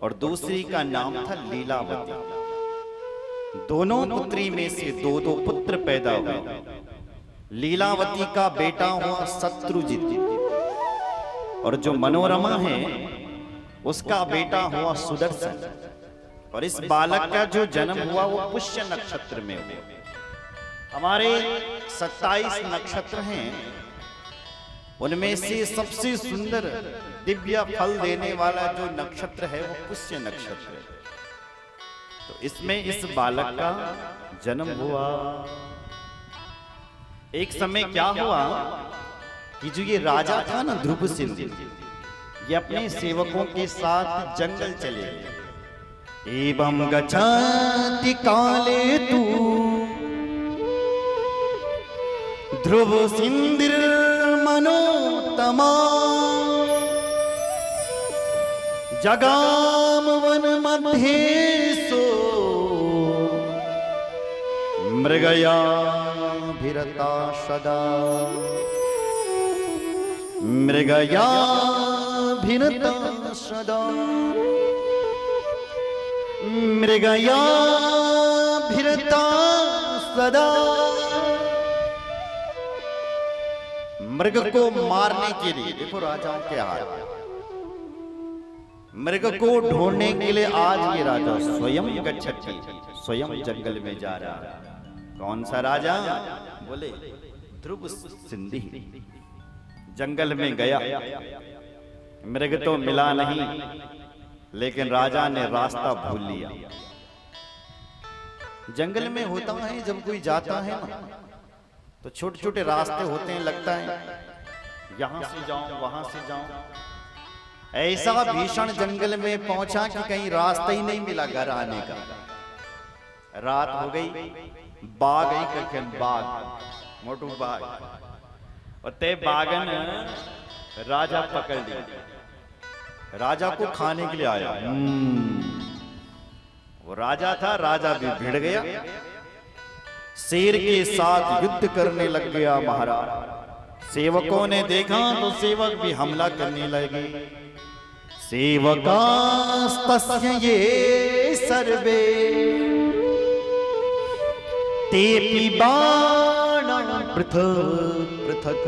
और दूसरी का नाम था लीलावती। दोनों पुत्री में से दो दो पुत्र पैदा हुए। लीलावती का बेटा हुआ शत्रुजित और जो मनोरमा है उसका बेटा हुआ सुदर्शन। और इस बालक का जो जन्म हुआ वो पुष्य नक्षत्र में हुआ। हमारे 27 नक्षत्र हैं, उनमें से सबसे सुंदर दिव्य फल देने वाला जो नक्षत्र है वो पुष्य नक्षत्र है। तो इसमें इस बालक का जन्म हुआ। एक समय क्या हुआ कि जो ये राजा था ना ध्रुवसिंह, ये अपने सेवकों के साथ जंगल चले गए। एवं गच्छति काले तू ध्रुवसिंहिर्मनोत्तमा जगाम वन मध्येसो मृगयाभिरता सदा मृगयाभिरता सदा मृगयाभिरता सदा। मृग को मारने के लिए देखो राजाओं के हाथ, मृग को ढूंढने के लिए आज ये राजा स्वयं गच्छति, स्वयं जंगल में जा रहा है। कौन सा राजा? बोले ध्रुवसिंहि। जंगल में गया, मृग तो मिला नहीं, लेकिन राजा ने रास्ता भूल लिया। जंगल में होता है जब कोई जाता है ना तो छोटे छोटे रास्ते होते हैं, लगता है यहां से जाऊं वहां से जाऊं। ऐसा भीषण जंगल में पहुंचा कि कहीं रास्ता ही नहीं मिला घर आने का। रात हो गई, बाघ ही कखन बाघ मोटू बाघ और ते बागन राजा पकड़ लिया। राजा को खाने के लिए आया। वो राजा था, राजा भी भिड़ गया, शेर के साथ युद्ध करने लग गया महाराज। सेवकों ने देखा तो सेवक भी हमला करने लगे। सेवकास्तस्य ये सर्वे तेपि बाणं पृथक् पृथक्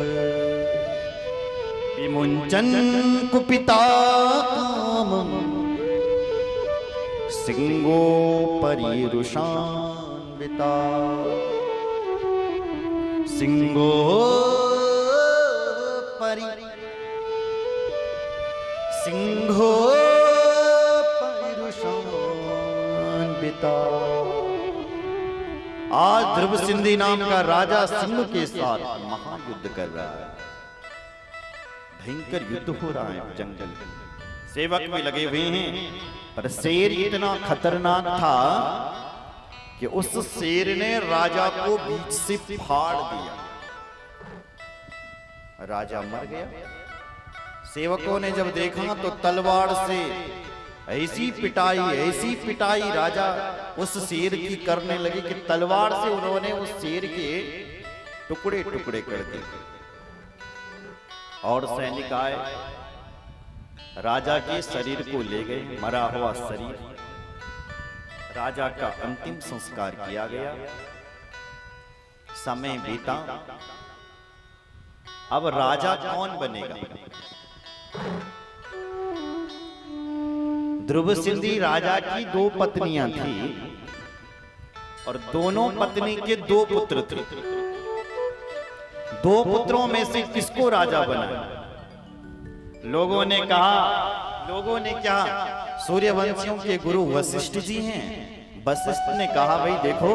विमुञ्चन् कुपिता कामं सिंहोपरिरुषान्विता सिंहोपरिरुषान्विता। आज ध्रुवसिंहि नाम का राजा सिंह के साथ महायुद्ध कर रहा है। भयंकर युद्ध हो रहा है जंगल में, सेवक भी लगे हुए हैं। पर शेर इतना खतरनाक था कि उस शेर ने राजा को बीच से फाड़ दिया। राजा मर गया। सेवकों ने जब देखा तो तलवार से ऐसी पिटाई राजा उस शेर की करने लगी कि तलवार से उन्होंने उस शेर के टुकड़े टुकड़े कर दिए। और सैनिक आए, राजा के शरीर को ले गए, मरा हुआ शरीर। राजा का अंतिम संस्कार किया गया। समय बीता, अब राजा कौन बनेगा? ध्रुवसिंहि राजा की दो पत्नियां थी और दोनों पत्नी के दो पुत्र थे। दो पुत्रों में से किसको राजा बनाया? लोगों ने क्या? सूर्यवंशियों के गुरु वशिष्ठ जी हैं। वशिष्ठ ने कहा भाई देखो,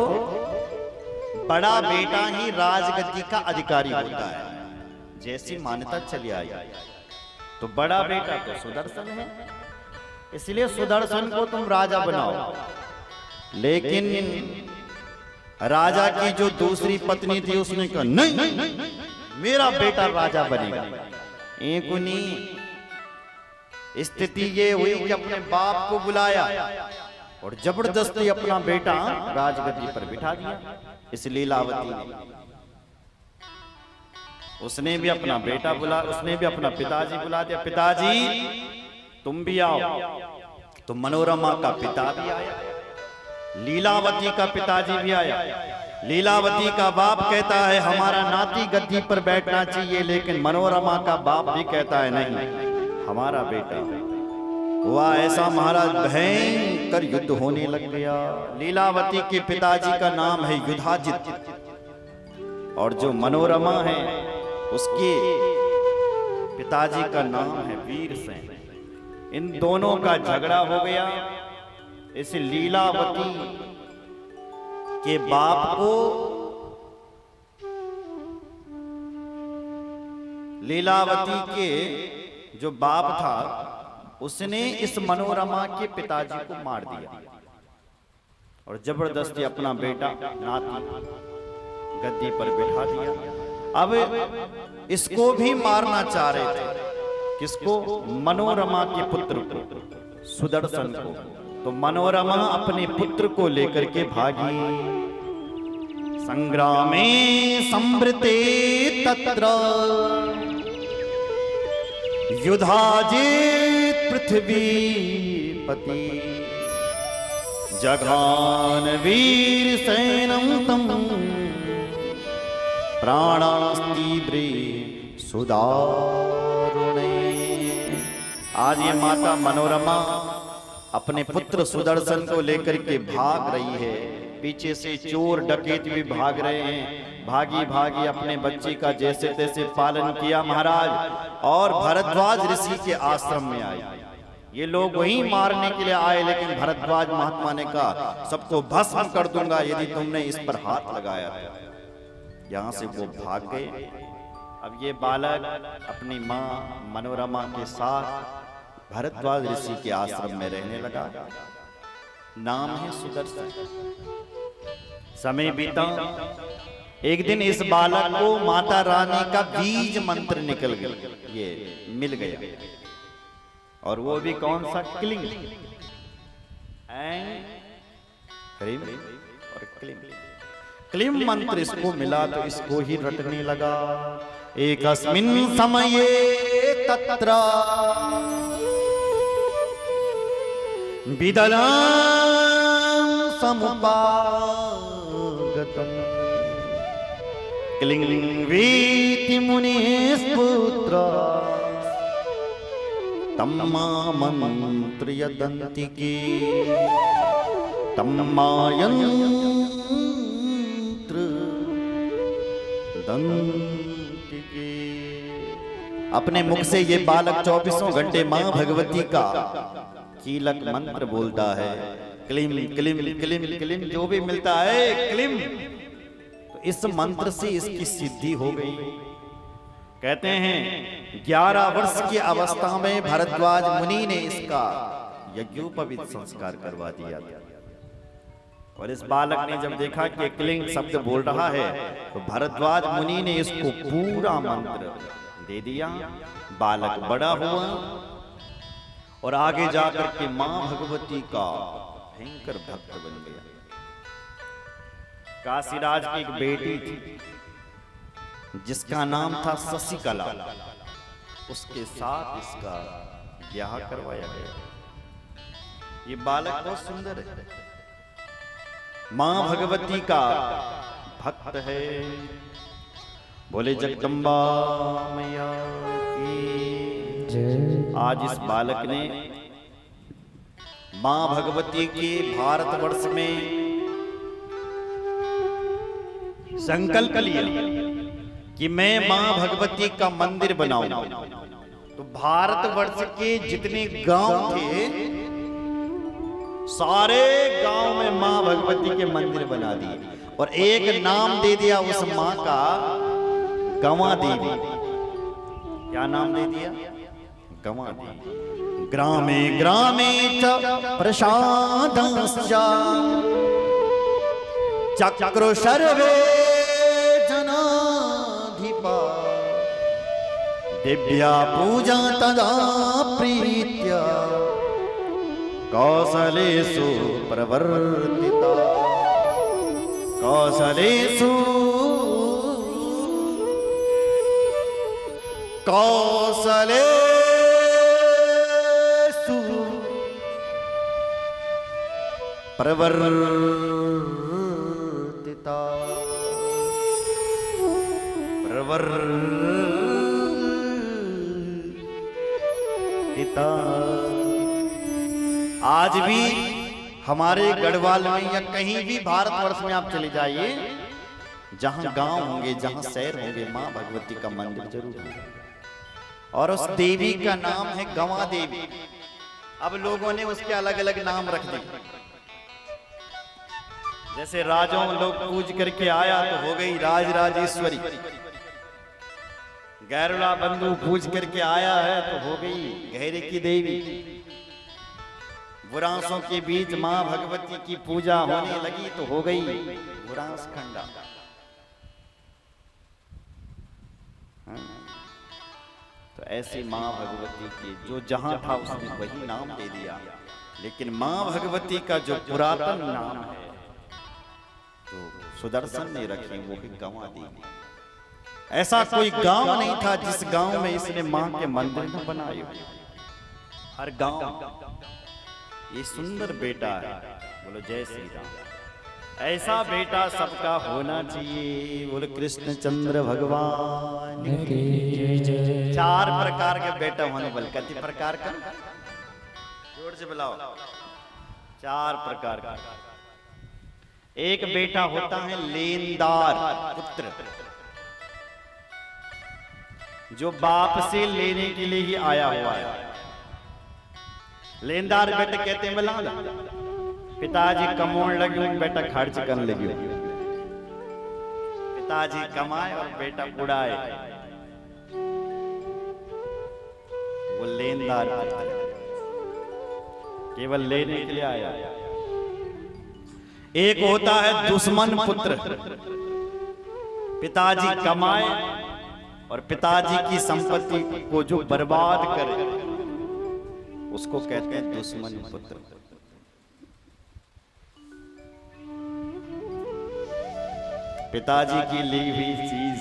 बड़ा बेटा ही राजगद्दी का अधिकारी होता है, जैसी मान्यता चली आई। तो बड़ा बेटा तो सुदर्शन है, इसलिए सुदर्शन को तुम राजा बनाओ। लेकिन राजा की जो दूसरी पत्नी थी उसने कहा नहीं, मेरा बेटा राजा बनेगा। एक नहीं, स्थिति ये हुई कि अपने बाप को बुलाया और जबरदस्ती अपना बेटा राजगद्दी पर बिठा दिया। इस लीलावती ने, उसने भी अपना पिताजी बुला दिया। पिताजी तुम भी आओ। तो मनोरमा का पिता भी आया, लीलावती का पिताजी भी आया। लीलावती का बाप कहता है हमारा नाती गद्दी पर बैठना चाहिए, लेकिन मनोरमा का बाप भी कहता है नहीं, हमारा बेटा। हुआ ऐसा महाराज, भयंकर युद्ध होने लग गया। लीलावती के पिताजी का नाम है युधाजित और जो मनोरमा है उसके पिताजी का नाम है वीरसेन। इन दोनों का झगड़ा हो गया। इस लीलावती के बाप को लीलावती के जो बाप था उसने इस मनोरमा के पिताजी को मार दिया और जबरदस्ती अपना बेटा नाती गद्दी पर बिठा दिया। अब इसको भी मारना चाह रहे थे, किसको? मनोरमा के पुत्र को, सुदर्शन को। तो मनोरमा अपने पुत्र को लेकर के भागी। संग्रामे संवृते तत्र युधाजित पृथ्वीपति जघान वीर सैनं तम प्राणास्तीव्रे सुदारुणे। आज ये माता मनोरमा अपने पुत्र सुदर्शन को लेकर के भाग रही है। पीछे से चोर डकैत भी भाग रहे हैं। भागी भागी अपने बच्चे का जैसे तैसे पालन किया महाराज, और भरद्वाज ऋषि के आश्रम में आई। ये लोग वहीं मारने के लिए आए, लेकिन भरद्वाज महात्मा ने कहा सबको भस्म कर दूंगा यदि तुमने इस पर हाथ लगाया। यहां से वो भाग गए। अब ये बालक अपनी मां मनोरमा के साथ भरद्वाज ऋषि के आश्रम में रहने लगा। नाम है सुदर्शन। समय बीता। एक दिन इस बालक को माता रानी का बीज मंत्र निकल गया, ये मिल गया। और वो भी कौन सा? क्लिंग ह्रीं और क्लीं। क्लीं मंत्र इसको मिला तो इसको ही रटने लगा। एकस्मिन् समये तत्र विदलां समुपागतम् क्लीं वीति मुनिस्पुत्र तम्मा मंत्रयदन्तिके तम्मायन्त्र दन्तिके। अपने मुख से ये बालक 24 घंटे मां भगवती का कीलक मंत्र बोलता है। क्लीम क्लीम क्लीम क्लीम, जो भी मिलता है क्लीम। तो इस मंत्र से इसकी सिद्धि हो गई। कहते हैं 11 वर्ष की अवस्था में भरद्वाज मुनि ने इसका यज्ञोपवीत संस्कार करवा दिया था। और इस बालक ने जब देखा कि क्लिंग शब्द बोल रहा है तो भरद्वाज मुनि ने इसको पूरा मंत्र दे दिया। बालक बड़ा हुआ और आगे जाकर के मां भगवती का भयंकर भक्त बन गया। काशीराज की एक बेटी थी जिसका नाम था शशिकला। उसके साथ इसका ब्याह करवाया गया। ये बालक बहुत सुंदर है, मां भगवती का भक्त है। बोले जगदम्बा मैया की जय। आज इस बालक ने मां भगवती के भारतवर्ष में संकल्प लिया कि मैं मां भगवती का मंदिर बनाऊं। तो भारतवर्ष के जितने गांव थे सारे गांव में मां भगवती के मंदिर बना दिए और एक नाम दे दिया उस मां का, गंवा देवी। क्या नाम दे दिया? गंवा देवी। ग्रामे ग्रामे च प्रसादश्च चक्रो सर्वे जनाधिपा दिव्या पूजा तदा प्रीत्या कौशलेषु प्रवर्तिता। कौशलेषु प्रवर्तिता प्रवर्तिता। आज भी हमारे गढ़वाल में या कहीं भी भारतवर्ष में आप चले जाइए, जहां गांव होंगे, जहां शहर होंगे, मां भगवती का मंदिर जरूर होगा। और उस देवी का नाम है गंवा देवी। अब लोगों ने उसके अलग अलग नाम रख दिए। जैसे राजाओं लोग पूज करके आया तो हो गई राज राजेश्वरी, गैरुला बंधु पूज करके आया है तो हो गई गहरे की देवी। बुरांसों के बीच मां भगवती की पूजा होने लगी तो हो गई बुरांस खंडा। तो ऐसे मां भगवती के जो जहां था उसने वही नाम दे दिया। लेकिन मां भगवती का जो पुरातन नाम है तो सुदर्शन ने रखे, वो भी गंवा देवी। ऐसा कोई गांव नहीं था जिस गांव में इसने मां के मंदिर न बनाए। हर गांव ये सुंदर बेटा है। बोलो जय श्री राम। ऐसा बेटा सबका होना चाहिए। बोलो कृष्ण चंद्र भगवान की जय। 4 प्रकार के बेटा होने वाले। कितने प्रकार का? जोर से बुलाओ। 4 प्रकार का। एक बेटा होता है लेनदार पुत्र, जो बाप से लेने के लिए ही आया हुआ है। लेनदार बेटे कहते हैं बोला, पिताजी कमाने लगे, बेटा खर्च करने लगे। पिताजी कमाए और बेटा उड़ाए, वो लेनदार केवल लेने के लिए आया। एक होता है दुश्मन पुत्र, पिताजी कमाए और पिताजी की संपत्ति को जो बर्बाद करे उसको कहते हैं दुश्मन पुत्र। पिताजी की ली हुई चीज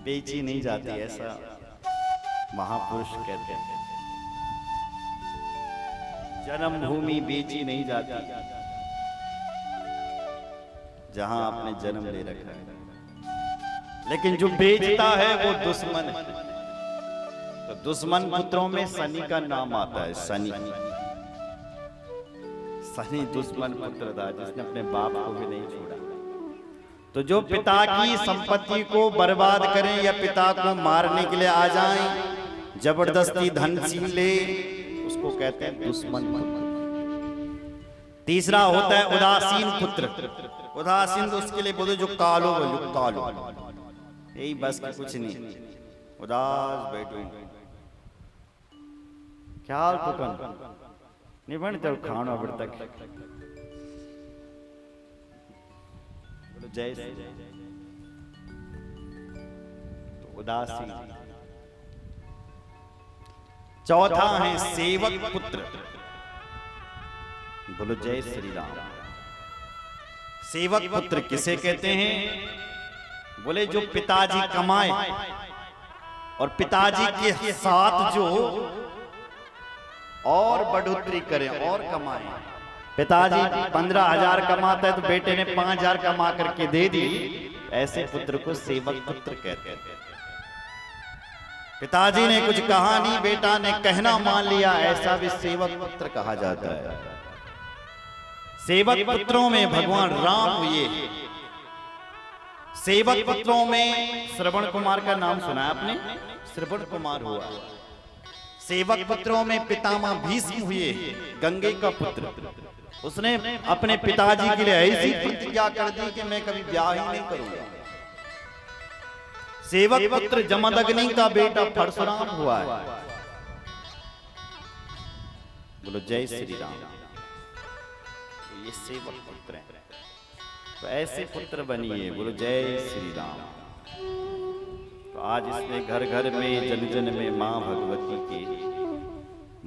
बेची नहीं जाती, ऐसा महापुरुष कहते हैं। जन्मभूमि बेची नहीं जाती जहां आपने जन्म ले रखा है, लेकिन जो बेचता है वो दुश्मन है। तो दुश्मन पुत्रों में शनि का नाम आता है। शनि दुश्मन पुत्र था जिसने अपने बाप को भी नहीं छोड़ा। तो जो पिता की संपत्ति को बर्बाद करें या पिता को मारने के लिए आ जाएं, जबरदस्ती धन छीन ले, उसको कहते हैं दुश्मन पुत्र। तीसरा होता है उदासीन पुत्र। उदासीन तो उसके लिए बोले जो कालो कालो, यही बस की कुछ नहीं, उदास बैठो, ख्याल तो कन निबण जब खाना बढ़ तक। बोलो जय श्री। तो उदासीन। चौथा है सेवक पुत्र। बोलो जय श्री राम। सेवक पुत्र किसे कहते हैं? बोले जो पिताजी कमाए और पिताजी के साथ जो और बढ़ोतरी करें और कमाए। पिताजी 15,000 कमाता है तो बेटे ने 5,000 कमा करके दे दी, ऐसे पुत्र को सेवक पुत्र कहते हैं। पिताजी ने कुछ कहा नहीं, बेटा ने कहना मान लिया, ऐसा भी सेवक पुत्र कहा जाता है। सेवक पुत्रों में भगवान राम हुए। सेवक पुत्रों में श्रवण कुमार का नाम सुना आपने? श्रवण कुमार हुआ। सेवक पुत्रों में पितामह भीष्म हुए, गंगे का पुत्र। उसने अपने पिताजी के लिए ऐसी प्रतिज्ञा कर दी कि मैं कभी ब्याह ही नहीं करूंगा। सेवक पुत्र जमदग्नि का बेटा परशुराम हुआ है। बोलो जय श्री राम। ये सेवक पुत्र हैं। तो ऐसे पुत्र बनिए। बोलो जय श्री राम। तो आज इसने घर घर में जन जन में मां भगवती के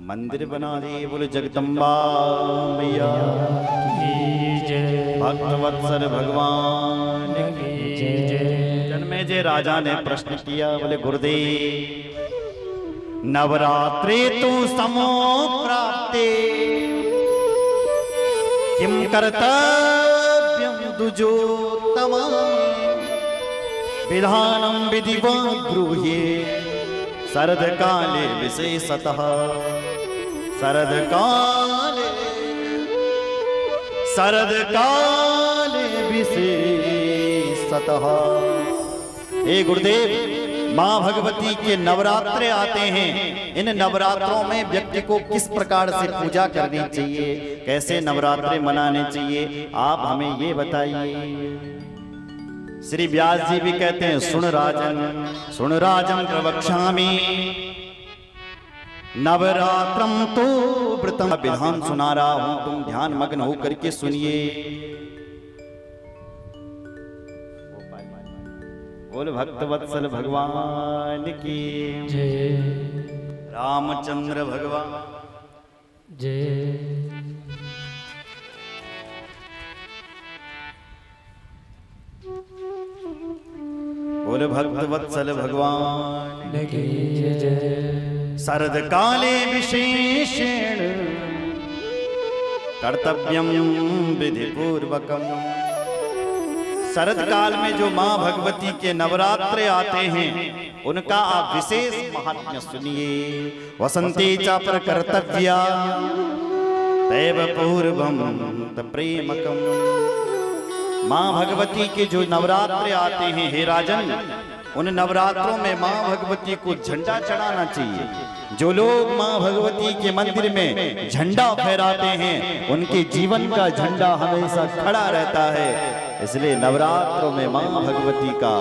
मंदिर बना दिए। बोले जगदम्बा मैया की जय, भक्तवत्सल भगवान की जय। जन्मेजय राजा ने प्रश्न किया, बोले गुरुदेव नवरात्रे तु समो प्राप्ते कर्तव्यं दुजोत्तमा विधानं विधिवा ब्रूहि शरदकाले विशेषतः शरदकाले विशेषतः। हे गुरुदेव, माँ भगवती के नवरात्रे आते हैं। इन नवरात्रों में व्यक्ति को किस प्रकार से पूजा करनी चाहिए, कैसे नवरात्रे मनाने चाहिए, आप हमें ये बताइए। श्री व्यास जी भी कहते हैं, सुन राजन प्रवक्ष्यामि नवरात्रम तो व्रतम। विधान सुना रहा हूं, तुम ध्यान मग्न होकर के सुनिए। बोल भक्तवत्सल भगवान की जय, रामचंद्र भगवान जय। बोल भक्तवत्सल भगवान की जय। शरद काले विशेषेण कर्तव्यम विधि पूर्वकम। शरद काल में जो माँ भगवती के नवरात्रे आते हैं, उनका आप विशेष महात्म्य सुनिए। वसंते च प्रकर्तव्या तैव पूर्वम प्रेमकम। माँ भगवती के जो नवरात्रे आते हैं, हे राजन, उन नवरात्रों में माँ भगवती को झंडा चढ़ाना चाहिए। जो लोग माँ भगवती के मंदिर में झंडा फहराते हैं, उनके जीवन का झंडा हमेशा खड़ा रहता है। इसलिए नवरात्रों में माँ भगवती का,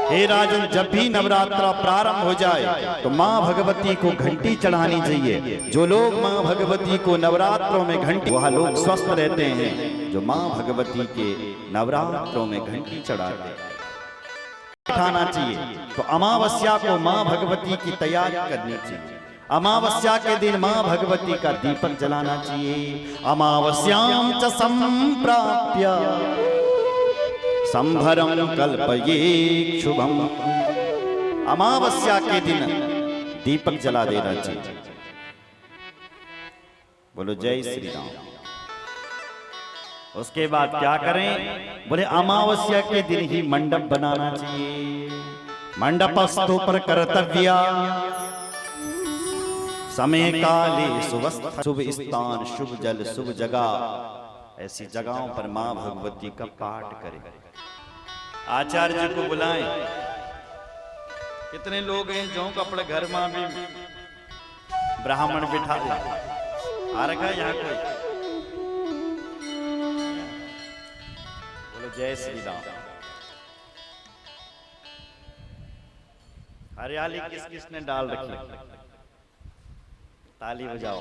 हे राजन, जब भी नवरात्रा प्रारंभ हो जाए तो माँ भगवती को घंटी चढ़ानी चाहिए। जो लोग माँ भगवती को नवरात्रों में घंटी, वह लोग स्वस्थ रहते हैं जो माँ भगवती के नवरात्रों में घंटी चढ़ाते हैं। उठाना चाहिए तो अमावस्या को माँ भगवती की तैयारी करनी चाहिए। अमावस्या के दिन माँ भगवती का दीपक जलाना चाहिए। अमावस्याम च संप्राप्य संभरम कल्पये शुभम। अमावस्या के दिन दीपक जला देना चाहिए। बोलो जय श्री राम। उसके बाद क्या करें? बोले अमावस्या के दिन ही मंडप बनाना चाहिए। मंडपस्थों पर कर्तव्या समय काले शुभ स्थान, शुभ जल, शुभ जगह, ऐसी जगहों पर माँ भगवती का पाठ करें। आचार्य जी को बुलाएं। कितने लोग हैं जो अपने घर में भी ब्राह्मण बिठा आ रखा है यहाँ कोई? बोलो जय श्री राम। हरियाली किस किसने डाल रखी? ताली बजाओ,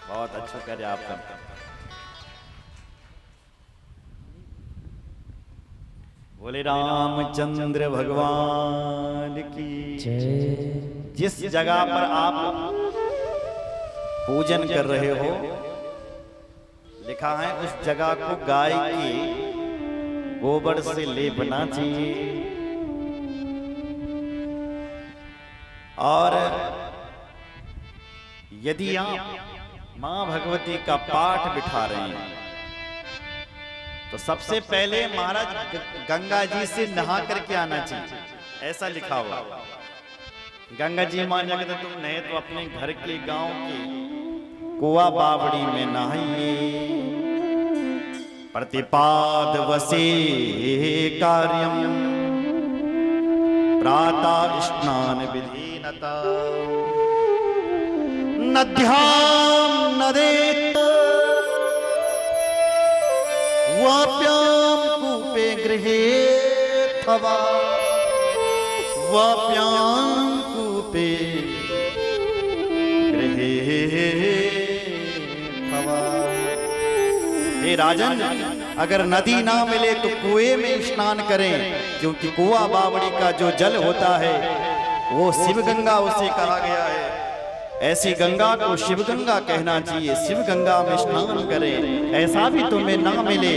बहुत अच्छा करे आपका। बोले रामचंद्र भगवान की जय। जिस जगह पर आप पूजन कर रहे हो, लिखा है उस जगह को गाय की गोबर से लेपना चाहिए। और यदि आप मां भगवती का पाठ बिठा रहे हैं तो सबसे पहले महाराज गंगा जी से नहा करके आना चाहिए, ऐसा लिखा हुआ। गंगा जी मान जाएंगे तो तुम नहीं तो अपने घर के गांव के कुआ बावड़ी में नहाइए। प्रतिपाद वसे कार्यम प्रातः स्नान विधीनता नद्यां नदेत वाप्यां कूपे गृहे थवा वाप्यां कूपे गृहे थवा। हे राजन, अगर नदी ना मिले तो कुएं में स्नान करें, क्योंकि कुआ बावड़ी का जो जल होता है वो शिव गंगा उसे कहा गया है। ऐसी गंगा को शिव गंगा कहना चाहिए। शिव गंगा में स्नान करें। ऐसा भी तुम्हें ना मिले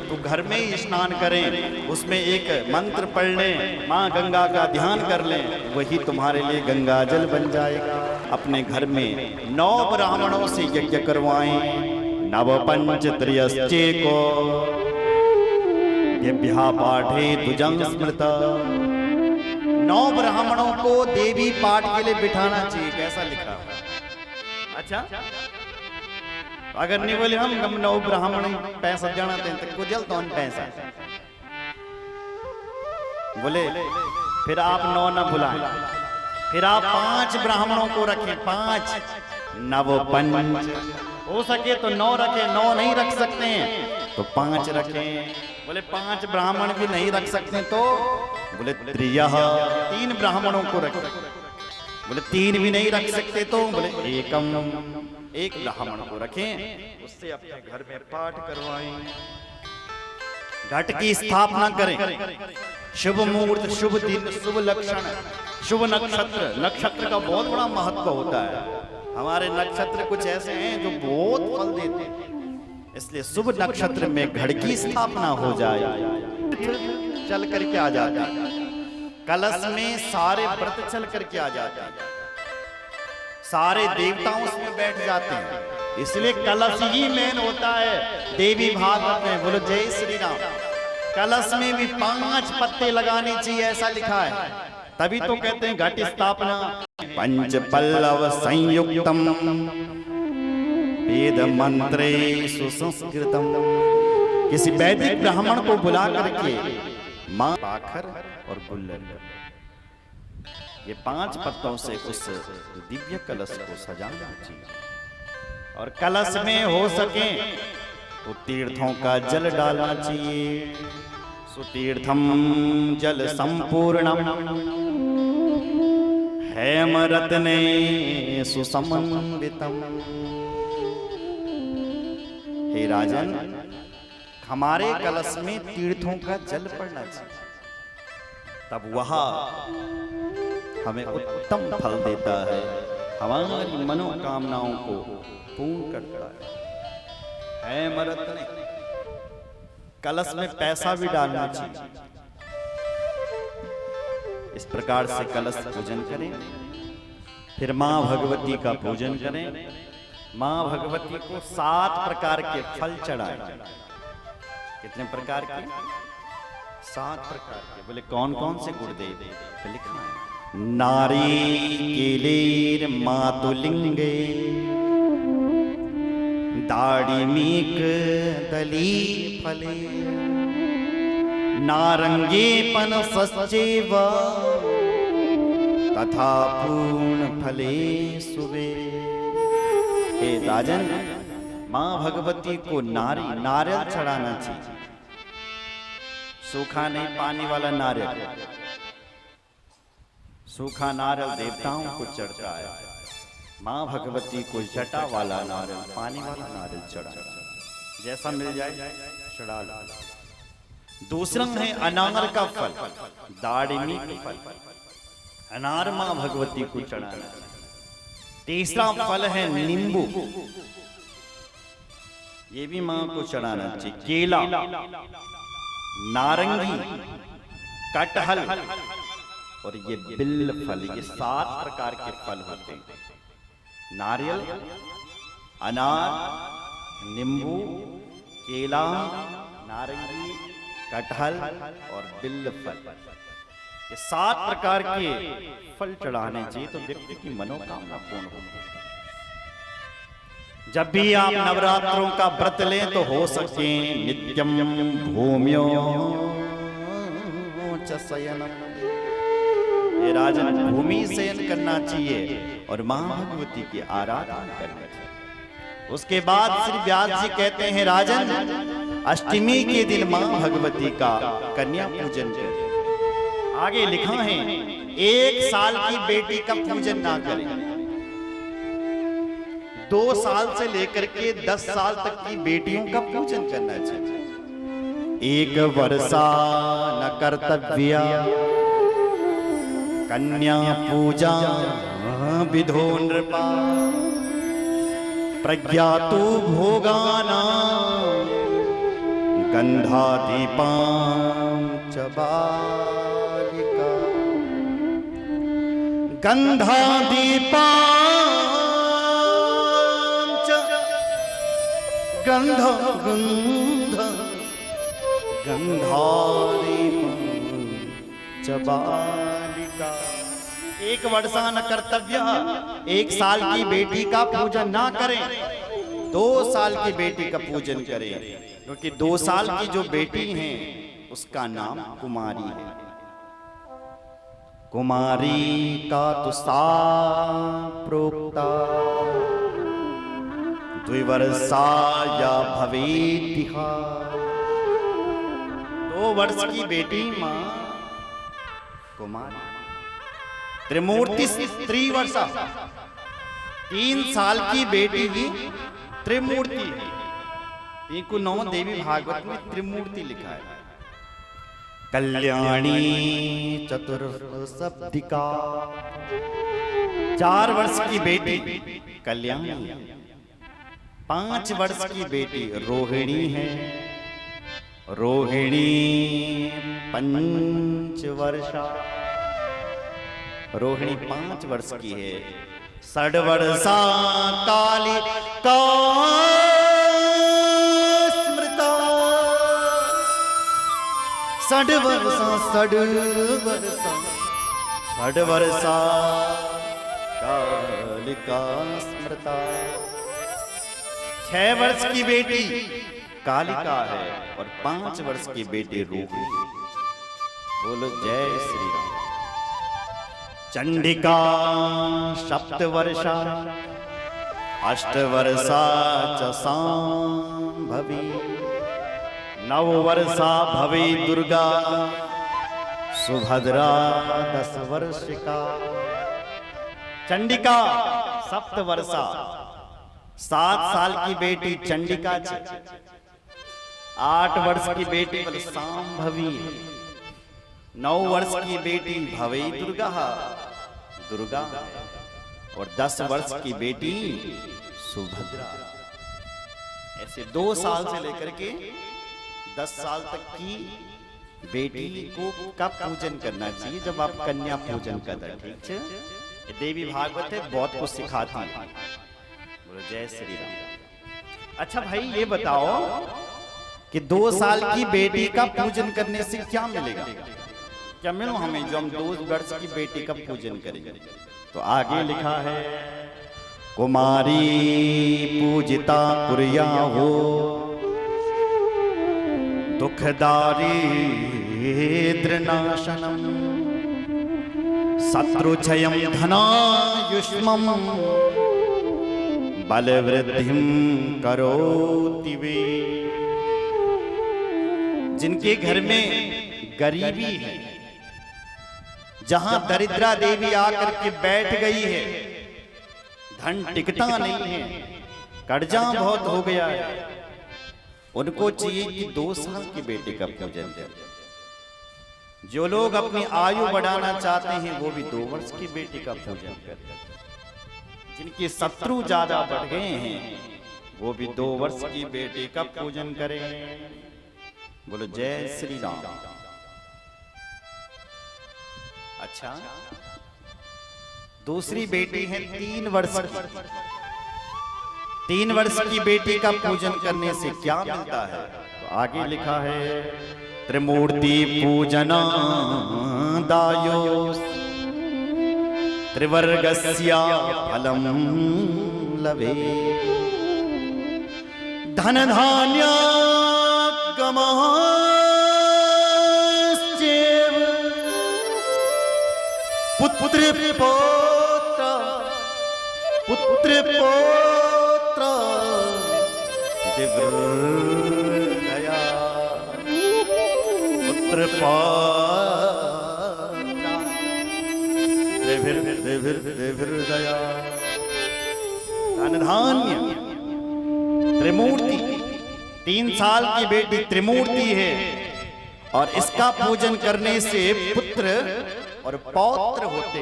तो घर में ही स्नान करें, उसमें एक मंत्र पढ़ लें, माँ गंगा का ध्यान कर लें, वही तुम्हारे लिए गंगा जल बन जाएगा। अपने घर में 9 ब्राह्मणों से यज्ञ करवाएं, नवपंच त्रयश्चेको दिव्या पाठे तुजं स्मृत। 9 ब्राह्मणों को देवी पाठ के लिए बिठाना चाहिए, कैसा लिखा? अच्छा, अगर नहीं बोले हम 9 ब्राह्मण पैसा जाना तो कुजल तो पैसा बोले, फिर आप 9 न भुलाएं, फिर आप 5 ब्राह्मणों को रखें, 5 नवपंच, हो सके तो 9 रखें, 9 नहीं रख सकते हैं तो 5 रखें। बोले 5 ब्राह्मण भी नहीं रख सकते तो बोले त्रियः, 3 ब्राह्मणों को रखें। बोले 3 भी नहीं रख सकते तो बोले एकम, 1 ब्राह्मण को रखें, उससे अपने घर में पाठ करवाएं। घट की स्थापना करें, शुभ मुहूर्त, शुभ दिन, शुभ लक्षण, शुभ नक्षत्र, नक्षत्र का बहुत बड़ा महत्व होता है। हमारे नक्षत्र कुछ ऐसे हैं जो बहुत फल देते हैं, इसलिए शुभ नक्षत्र में घट की स्थापना हो जाए, चल करके आ जाता है। कलश में सारे व्रत चल करके आ जाते हैं, सारे देवताओं उसमें बैठ जाते हैं, इसलिए कलश ही मेन होता है। देवी भागवत में बोलो जय श्री राम, कलश में भी 5 पत्ते लगाने चाहिए, ऐसा लिखा है, तभी तो कहते हैं घट स्थापना। पंच पल्लव संयुक्तम वेद मंत्रे सुसंस्कृतम। किसी वैदिक ब्राह्मण को बुला करके मां पाखर और गुल्लर, ये 5 पत्तों से उस दिव्य कलश को सजाना चाहिए। और कलश में हो सके तो तीर्थों का जल डालना चाहिए। सुतीर्थम जल संपूर्णम हेम रत्ने सुसमन्वितम। हे राजन, हमारे कलश में तीर्थों का जल पड़ना चाहिए, तब वह हमें उत्तम फल देता है, हमारी मनोकामनाओं को पूर्ण करता है। हेम रत्ने, कलश में पैसा भी डालना चाहिए। इस प्रकार से कलश पूजन करें, फिर मां भगवती का पूजन करें। मां भगवती को 7 प्रकार के फल चढ़ाएं। कितने प्रकार के? 7 प्रकार के। बोले कौन कौन से गुरुदेव? तो लिखा है नारिकेलेर मातुलिंगे दाड़िमीक दली फले नारंगेपन सच्चेव तथा पूर्ण फले सुबे। हे राजन, मां भगवती को नारियल चढ़ाना चाहिए, सूखा नहीं, पानी वाला नारियल। सूखा नारियल देवताओं को चढ़ता है, मां भगवती को जटा वाला नारियल, पानी वाला नारियल चढ़ा, जैसा मिल जाए चढ़ा लो। दूसरा है अनार का फल, दाड़िमी का फल, अनार मां भगवती को चढ़ाना। तीसरा फल है नींबू, ये भी मां को चढ़ाना चाहिए। केला, नारंगी, कटहल और ये बिल्ल फल, ये 7 प्रकार के फल होते हैं। नारियल, अनार, नींबू, केला, नारंगी, कटहल और बिल्ल फल, ये 7 प्रकार के फल चढ़ाने चाहिए तो व्यक्ति की मनोकामना पूर्ण होगी। जब भी आप नवरात्रों का व्रत लें तो हो सके नित्यम भूम्यो च शयनम, ये राजन भूमि शयन करना चाहिए और मां भगवती की आराधना करनी चाहिए। उसके बाद श्री व्यास जी कहते हैं राजन, अष्टमी के दिन मां भगवती का कन्या पूजन करें। आगे लिखा है 1 साल की बेटी का पूजन ना करें, 2 साल से लेकर के 10 साल तक की बेटियों का पूजन करना चाहिए। 1 वर्षा न कर्तव्या कन्या पूजा विधो नृपा प्रज्ञातु भोगाना गंधादीपां च बालिका गंधादीपां च गंध गंध गंधारी चबालिका। एक वर्षा न कर्तव्य, एक साल की बेटी का पूजन ना करें, 2 साल की बेटी का पूजन करें, क्योंकि 2 साल की जो बेटी है उसका नाम कुमारी है। कुमारी का तो प्रोक्ता द्विवर्षा या भवेतिहा। 2 वर्ष की बेटी मां कुमारी। त्रिमूर्ति त्रिवर्षा, 3 साल की बेटी ही त्रिमूर्ति है। 9 देवी भागवत में त्रिमूर्ति लिखा है। कल्याणी चतुर्सप्तिका, 4 वर्ष की बेटी कल्याणी, 5 वर्ष की बेटी रोहिणी है। रोहिणी 5 वर्षा, रोहिणी 5 वर्ष की है। 6 वर्षा काली का स्मृता, 6 वर्षा 6 वर्षा कालिका स्मृता। 6 वर्ष की बेटी कालिका है और 5 वर्ष की बेटी रोहिणी। बोलो जय श्री राम। चंडिका 7 वर्षा, 8 वर्षा च सांभवी, 9 वर्षा भवे दुर्गा, सुभद्रा 10 वर्षिका। चंडिका 7 वर्षा, 7 साल की बेटी चंडिका, 8 वर्ष की बेटी सांभवी, 9 वर्ष की बेटी भवे दुर्गा दुर्गा, और 10 वर्ष की बेटी सुभद्रा। ऐसे 2 साल से लेकर के 10 साल तक की बेटी को कब पूजन करना चाहिए? जब आप कन्या पूजन करते हैं। ठीक है, देवी भागवत है, बहुत कुछ सिखाती है। बोलो जय श्री राम। अच्छा भाई ये बताओ कि 2 साल की बेटी का पूजन करने से क्या मिलेगा? क्या मिलो हमें जो हम 2 वर्ष की बेटी का पूजन करेंगे? तो आगे लिखा है, कुमारी पूजिता कुर्या हो, दुखदारिद्र्यनाशनम, शत्रुक्षयं धनायुष्मं, बलवृद्धिं करोति वे। जिनके घर में गरीबी है, जहां दरिद्रा देवी आकर के बैठ गई है, धन टिकता नहीं है, कर्जा बहुत हो गया है, उनको चाहिए कि 2 साल की बेटी का पूजन करें। जो लोग अपनी आयु बढ़ाना चाहते हैं वो भी 2 वर्ष की बेटी का पूजन करें। जिनके शत्रु ज्यादा बढ़ गए हैं वो भी 2 वर्ष की बेटी का पूजन करें। बोलो जय श्री राम। अच्छा, दूसरी बेटी है 3 वर्ष की। 3 वर्ष की बेटी का पूजन करने से क्या मिलता है? तो आगे लिखा है, त्रिमूर्ति पूजना दायो, त्रिवर्गस्या फलम लभे, धन धान्यागमश्चैव, पुत्र पौत्र दिव्या, पुत्र दिव्या, धन धान्य। त्रिमूर्ति, 3 साल की बेटी त्रिमूर्ति है और इसका पूजन करने से पुत्र और पौत्र होते।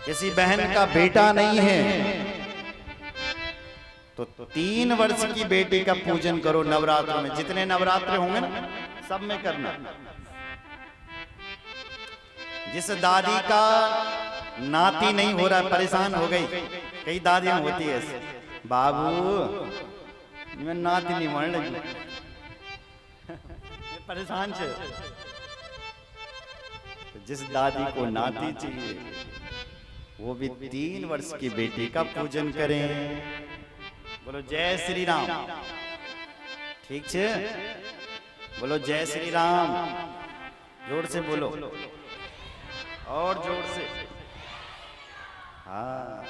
किसी बहन का बेटा नहीं है तो 3 वर्ष की बेटी का पूजन करो नवरात्र में। जितने नवरात्र होंगे ना सब में करना। जिस दादी का नाती नहीं हो रहा, परेशान हो गई, कई दादियां होती है, बाबू मैं नाती नहीं मान लगी परेशान छे। जिस दादी को नाती चाहिए वो भी 3 वर्ष की बेटी का पूजन करें। बोलो जय श्री राम। ठीक छे, बोलो जय श्री राम। जोर से बोलो, और जोर से। हाँ,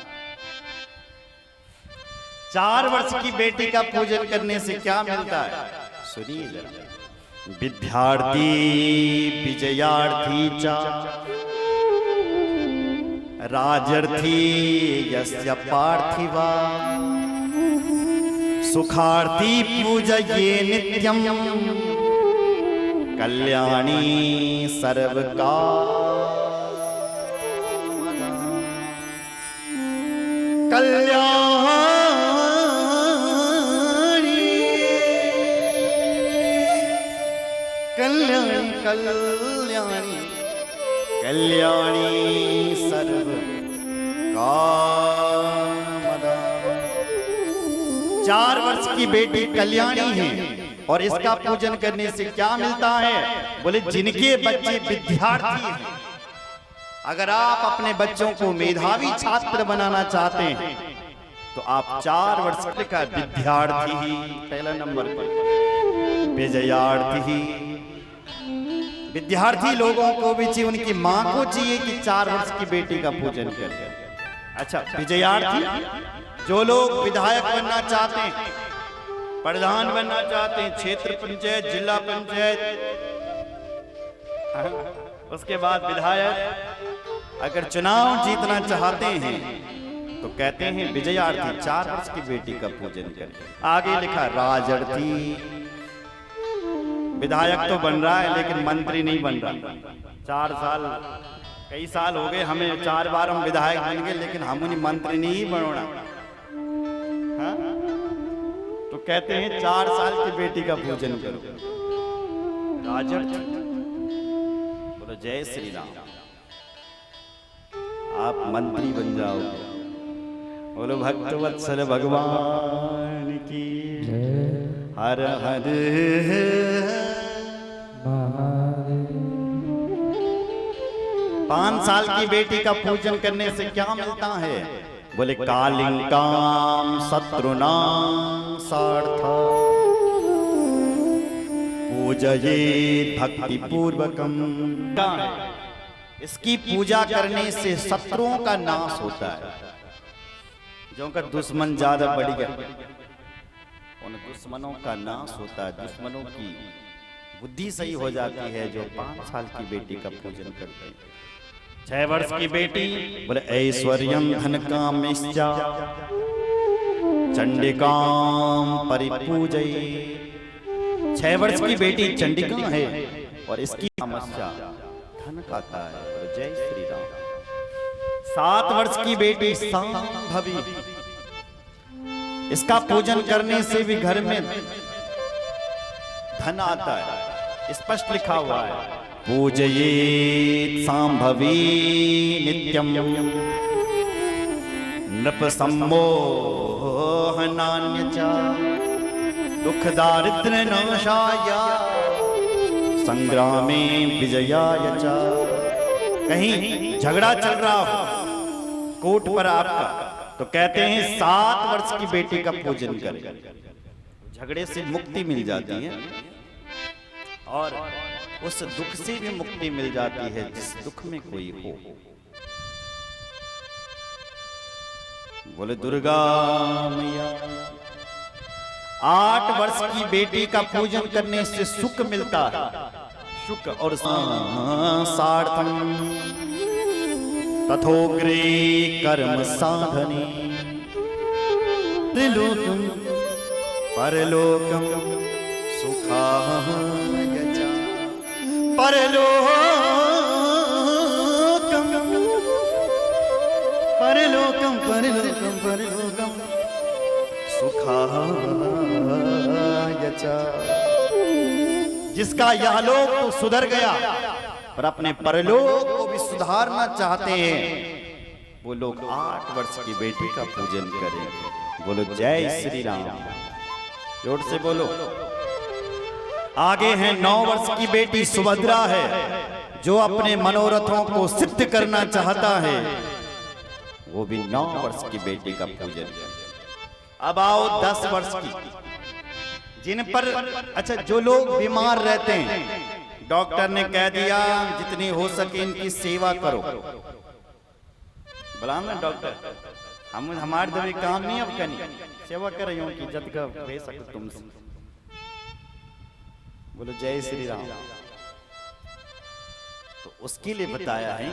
4 वर्ष की बेटी का पूजन करने से क्या मिलता है सुनिए जरा। विद्यार्थी विजयार्थी च राजर्थी यस्य पार्थिवा सुखार्थी पूजये नित्यम कल्याणी सर्वका कल्याणी कल्याणी कल्याणी कल्याणी सर्वका। 4 वर्ष की बेटी कल्याणी है और इसका पूजन करने से क्या मिलता है? बोले जिनके बच्चे विद्यार्थी हैं, अगर आप अपने बच्चों को मेधावी छात्र बनाना चाहते हैं तो आप 4 वर्ष का विद्यार्थी ही पहला नंबर पर, विजयार्थी। विद्यार्थी लोगों को भी चाहिए, उनकी मां को चाहिए कि 4 वर्ष की बेटी का पूजन करें। अच्छा, विजयार्थी जो लोग विधायक बनना चाहते हैं, प्रधान बनना चाहते हैं, क्षेत्र पंचायत, जिला पंचायत, उसके बाद विधायक, अगर चुनाव जीतना चाहते हैं तो कहते हैं विजयार्थी 4 वर्ष की बेटी का पूजन करें। आगे लिखा राजर्थी। विधायक तो बन रहा है लेकिन मंत्री नहीं बन रहा। 4 साल, कई साल हो गए हमें, 4 बार हम विधायक बन गए लेकिन हम उन्हें मंत्री नहीं बनोना। हाँ? तो कहते हैं 4 साल की बेटी का पूजन करो। राजर्थी। बोलो जय श्री राम। आप मंत्री बन जाओगे। बोलो भक्तवत्सल भगवान की हर हर महादेव। 5 साल की बेटी का पूजन करने से क्या मिलता है? बोले कालिंकाम शत्रुनाम सार्थ पूजये भक्ति पूर्वकम। इसकी पूजा करने से शत्रुओं का नाश होता है। जो का दुश्मन ज्यादा बढ़ गया, उन दुश्मनों का नाश होता है, दुश्मनों की बुद्धि सही हो जाती है जो 5 साल की बेटी का पूजन करते हैं। 6 वर्ष की बेटी बोले ऐश्वर्यम धन कामेश्चा चंडिकाम परिपूजये। 6 वर्ष की बेटी चंडिका है और इसकी समस्या धन खाता है। जय श्री राम। 7 वर्ष की बेटी सांभवी, इसका पूजन करने से भी घर में धन आता है। स्पष्ट लिखा हुआ है पूजयेत् सांभवी नित्यम नृप सम्मोहनान्यच दुख दारिद्र्य नाशाय संग्रामे विजयाय च। कहीं झगड़ा चल रहा हो कोर्ट पर आपका, तो कहते हैं 7 वर्ष की बेटी का पूजन करें, झगड़े से मुक्ति मिल जाती है और उस दुख से भी मुक्ति मिल जाती है जिस दुख में कोई हो। बोले दुर्गा मैया। 8 वर्ष की बेटी का पूजन करने से सुख मिलता है, सुख और सार्थम तथोग्रे कर्म साधने त्रिलोकम परलोकम सुखाय च। परलोकम परलोकम परलोकम परलोकम सुखाय च। जिसका यह लोक तो सुधर गया पर अपने परलोक को भी सुधारना चाहते हैं, वो लोग 8 वर्ष की बेटी का पूजन करें। बोलो जय श्री राम। जोर से बोलो। आगे है 9 वर्ष की बेटी सुभद्रा है, जो अपने मनोरथों को सिद्ध करना चाहता है, वो भी 9 वर्ष की बेटी का पूजन। अब आओ 10 वर्ष की, जिन पर अच्छा जो लोग बीमार रहते हैं, डॉक्टर ने कह दिया जितनी हो सके इनकी सेवा करो। बोला ना डॉक्टर, हम हमारे दबे काम नहीं अब करनी, सेवा कर रही हूँ कि जत का भे सकते तुमसे। बोलो जय श्री राम। तो उसके लिए बताया है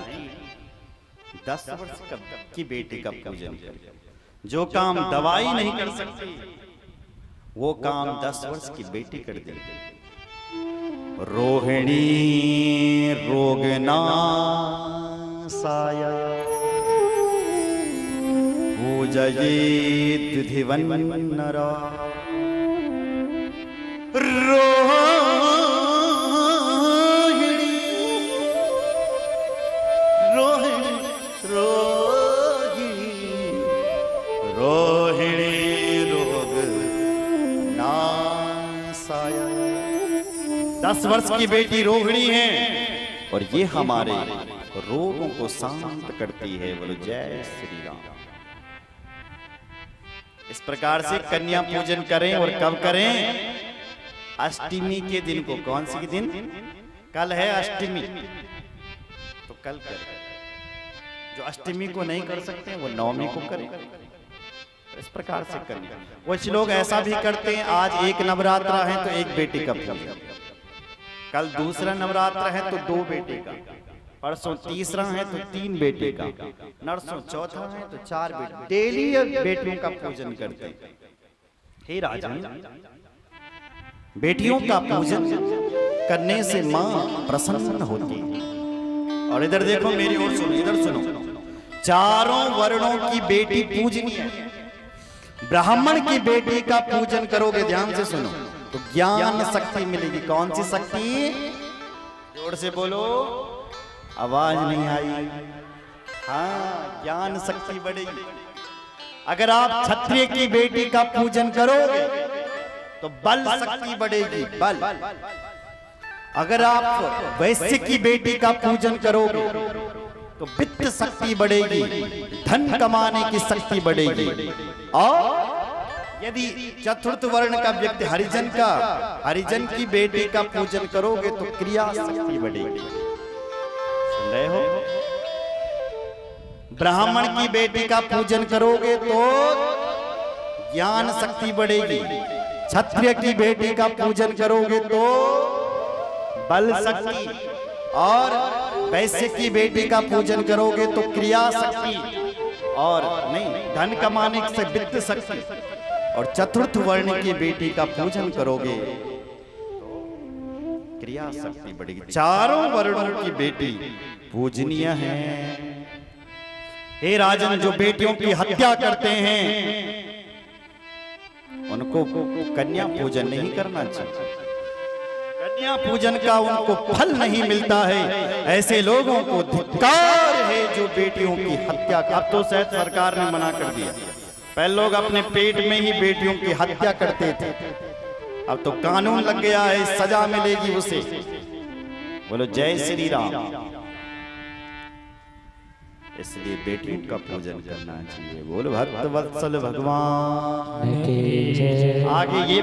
कि 10 वर्ष की बेटी का पूजन करें। जो काम दवाई नहीं कर सकती, वो काम 10 वर्ष की बेटी कर देगी। रोहिणी रोगनाशाय पूजयेत् विधिवन्नरा। रोहिणी रोग नाशाय। 10 वर्ष की बेटी रोहिणी है और ये हमारे रोगों को शांत करती है। बोलो जय श्री राम। इस प्रकार से कन्या पूजन करें। और कब करें? अष्टमी के दिन को। कौन सी के दिन? कल है अष्टमी, तो कल करें। जो अष्टमी को नहीं कर सकते वो नवमी को करें। इस प्रकार से करें। कुछ लोग ऐसा भी करते हैं, आज एक नवरात्र है तो एक बेटी का पूजन, कल दूसरा नवरात्र है तो 2 बेटे का, परसों तीसरा है तो 3 बेटे का, नरसों चौथा है तो 4 बेटे। डेली बेटियों का पूजन करते हैं। हे राजन, बेटियों का पूजन करने से मां प्रसन्न होती है। और इधर देखो, मेरी ओर सुनो, इधर सुनो। चारों वर्णों की बेटी पूजनीय है। ब्राह्मण की बेटी का पूजन करोगे, ध्यान से सुनो, तो ज्ञान शक्ति मिलेगी। कौन सी शक्ति? जोर से बोलो, आवाज नहीं आई। हाँ, ज्ञान शक्ति बढ़ेगी। अगर आप क्षत्रिय की बेटी का पूजन करोगे तो बल शक्ति बढ़ेगी, बल। अगर आप वैश्य की बेटी का पूजन करोगे तो वित्त शक्ति बढ़ेगी, धन कमाने की शक्ति बढ़ेगी। और यदि चतुर्थ वर्ण का व्यक्ति हरिजन की बेटी का पूजन करोगे तो क्रिया शक्ति बढ़ेगी। सुन रहे हो? ब्राह्मण की बेटी का पूजन करोगे तो ज्ञान शक्ति बढ़ेगी। क्षत्रिय की बेटी का पूजन करोगे तो बल शक्ति, और वैश्य की बेटी का पूजन करोगे तो क्रिया शक्ति, और नहीं धन कमाने से वित्त शक्ति। और चतुर्थ वर्ण की बेटी का पूजन करोगे तो क्रिया शक्ति बढ़ेगी। चारों वर्णों की बेटी पूजनीय है। हे राजन, जो बेटियों की हत्या करते हैं उनको कन्या पूजन नहीं करना चाहिए। कन्या पूजन का उनको फल नहीं मिलता है। ऐसे लोगों को धिक्कार है जो बेटियों की हत्या। अब तो शायद सरकार ने मना कर दिया, पहले लोग अपने पेट में ही बेटियों की हत्या करते थे, अब तो कानून लग गया है, सजा मिलेगी उसे। बोलो जय श्री राम। इसलिए बेटियों का पूजन करना चाहिए। बोलो भक्त वत्सल भगवान। की जय। आगे ये